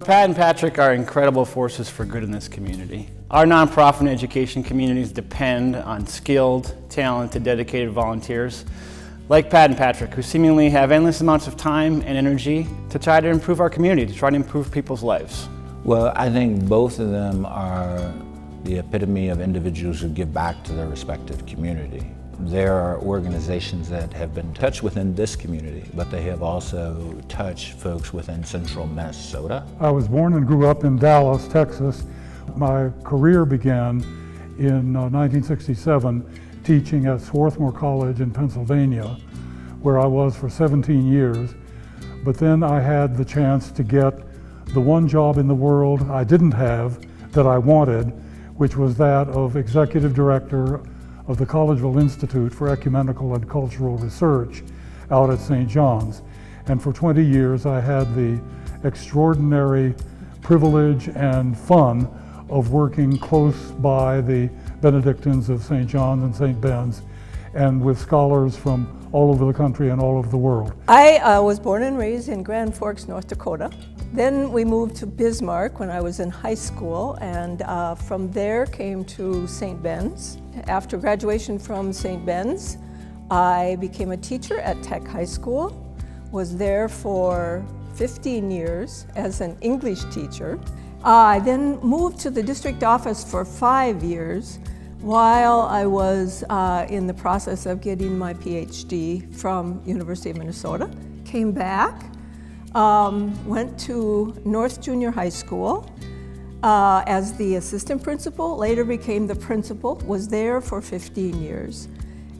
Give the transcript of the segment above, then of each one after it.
Pat and Patrick are incredible forces for good in this community. Our nonprofit and education communities depend on skilled, talented, dedicated volunteers like Pat and Patrick, who seemingly have endless amounts of time and energy to try to improve our community, to try to improve people's lives. Well, I think both of them are the epitome of individuals who give back to their respective community. There are organizations that have been touched within this community, but they have also touched folks within central Minnesota. I was born and grew up in Dallas, Texas. My career began in 1967 teaching at Swarthmore College in Pennsylvania, where I was for 17 years. But then I had the chance to get the one job in the world I didn't have that I wanted, which was that of executive director of the Collegeville Institute for Ecumenical and Cultural Research out at St. John's. And for 20 years I had the extraordinary privilege and fun of working close by the Benedictines of St. John's and St. Ben's, and with scholars from all over the country and all over the world. I was born and raised in Grand Forks, North Dakota. Then we moved to Bismarck when I was in high school, and from there came to St. Ben's. After graduation from St. Ben's, I became a teacher at Tech High School, was there for 15 years as an English teacher. I then moved to the district office for 5 years while I was in the process of getting my PhD from University of Minnesota. Came back, went to North Junior High School as the assistant principal, later became the principal, was there for 15 years,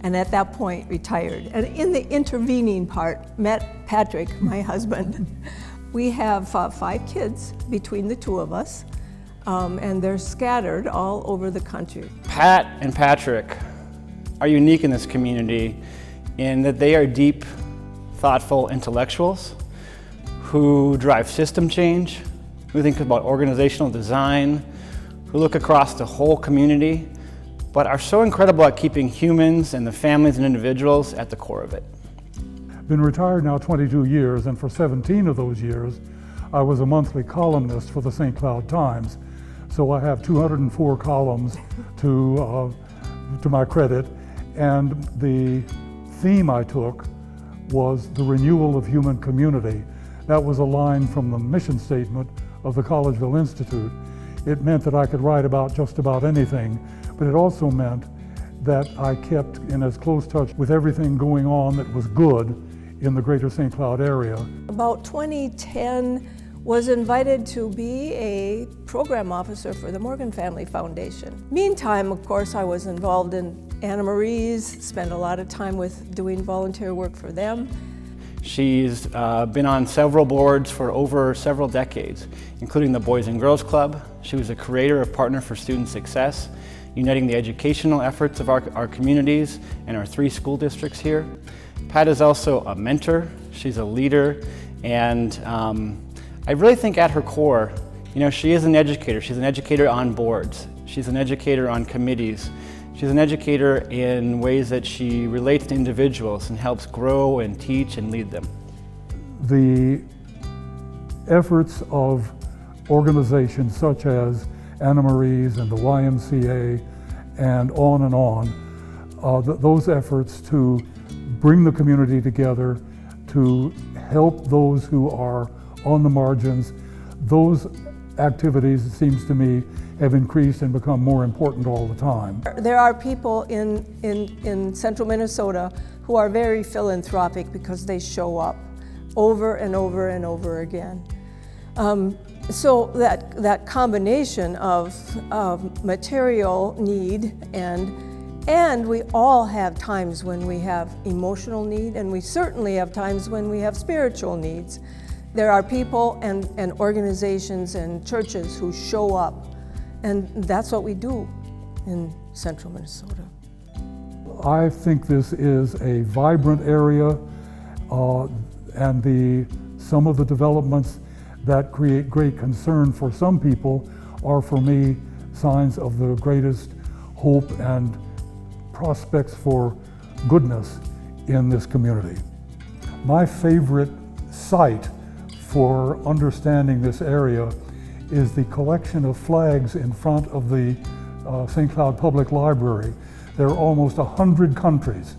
and at that point retired. And in the intervening part, met Patrick, my husband. We have 5 kids between the two of us, and they're scattered all over the country. Pat and Patrick are unique in this community in that they are deep, thoughtful intellectuals who drive system change, who think about organizational design, who look across the whole community, but are so incredible at keeping humans and the families and individuals at the core of it. Been retired now 22 years, and for 17 of those years, I was a monthly columnist for the St. Cloud Times. So I have 204 columns to my credit, and the theme I took was the renewal of human community. That was a line from the mission statement of the Collegeville Institute. It meant that I could write about just about anything, but it also meant that I kept in as close touch with everything going on that was good in the greater St. Cloud area. About 2010, was invited to be a program officer for the Morgan Family Foundation. Meantime, of course, I was involved in Anna Marie's, spent a lot of time with doing volunteer work for them. She's been on several boards for over several decades, including the Boys and Girls Club. She was a creator of Partner for Student Success, uniting the educational efforts of our communities and our 3 school districts here. Pat is also a mentor, she's a leader, and I really think at her core, she is an educator. She's an educator on boards. She's an educator on committees. She's an educator in ways that she relates to individuals and helps grow and teach and lead them. The efforts of organizations such as Anna Marie's and the YMCA and on, those efforts to bring the community together, to help those who are on the margins, those activities, it seems to me, have increased and become more important all the time. There are people in central Minnesota who are very philanthropic because they show up over and over and over again. So that combination of material need and we all have times when we have emotional need, and we certainly have times when we have spiritual needs. There are people and organizations and churches who show up, and that's what we do in central Minnesota. I think this is a vibrant area, and some of the developments that create great concern for some people are, for me, signs of the greatest hope and prospects for goodness in this community. My favorite site for understanding this area is the collection of flags in front of the St. Cloud Public Library. There are almost 100 countries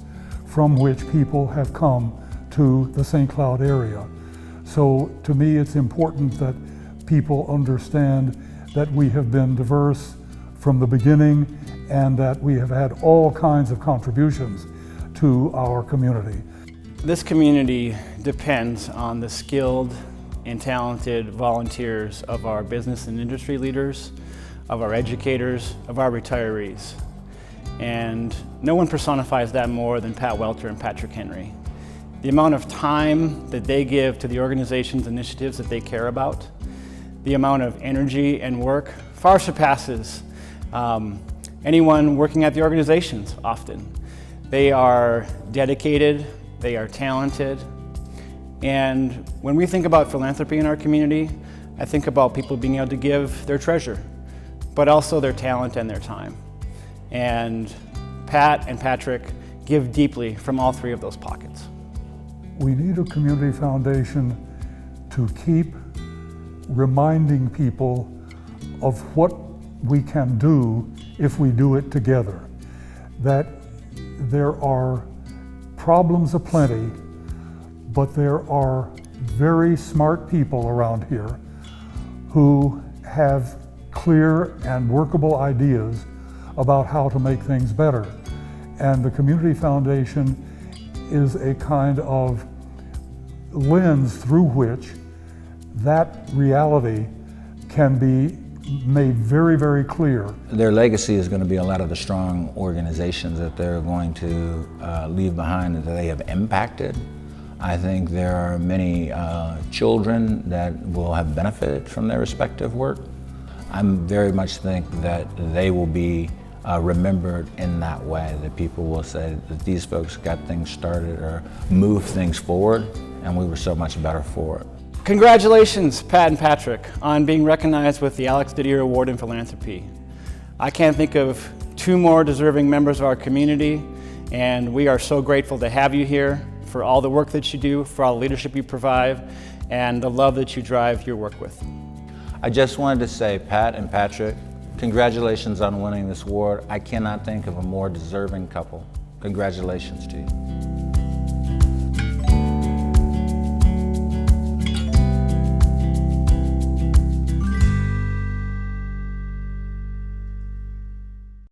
from which people have come to the St. Cloud area. So to me, it's important that people understand that we have been diverse from the beginning and that we have had all kinds of contributions to our community. This community depends on the skilled and talented volunteers of our business and industry leaders, of our educators, of our retirees. And no one personifies that more than Pat Welter and Patrick Henry. The amount of time that they give to the organization's initiatives that they care about, the amount of energy and work far surpasses anyone working at the organizations often. They are dedicated, they are talented, and when we think about philanthropy in our community, I think about people being able to give their treasure, but also their talent and their time. And Pat and Patrick give deeply from all three of those pockets. We need a community foundation to keep reminding people of what we can do if we do it together. That there are problems aplenty, but there are very smart people around here who have clear and workable ideas about how to make things better. And the Community Foundation is a kind of lens through which that reality can be made very, very clear. Their legacy is going to be a lot of the strong organizations that they're going to leave behind and that they have impacted. I think there are many children that will have benefited from their respective work. I very much think that they will be remembered in that way, that people will say that these folks got things started or moved things forward, and we were so much better for it. Congratulations, Pat and Patrick, on being recognized with the Alex Didier Award in Philanthropy. I can't think of two more deserving members of our community, and we are so grateful to have you here for all the work that you do, for all the leadership you provide, and the love that you drive your work with. I just wanted to say, Pat and Patrick, congratulations on winning this award. I cannot think of a more deserving couple. Congratulations to you.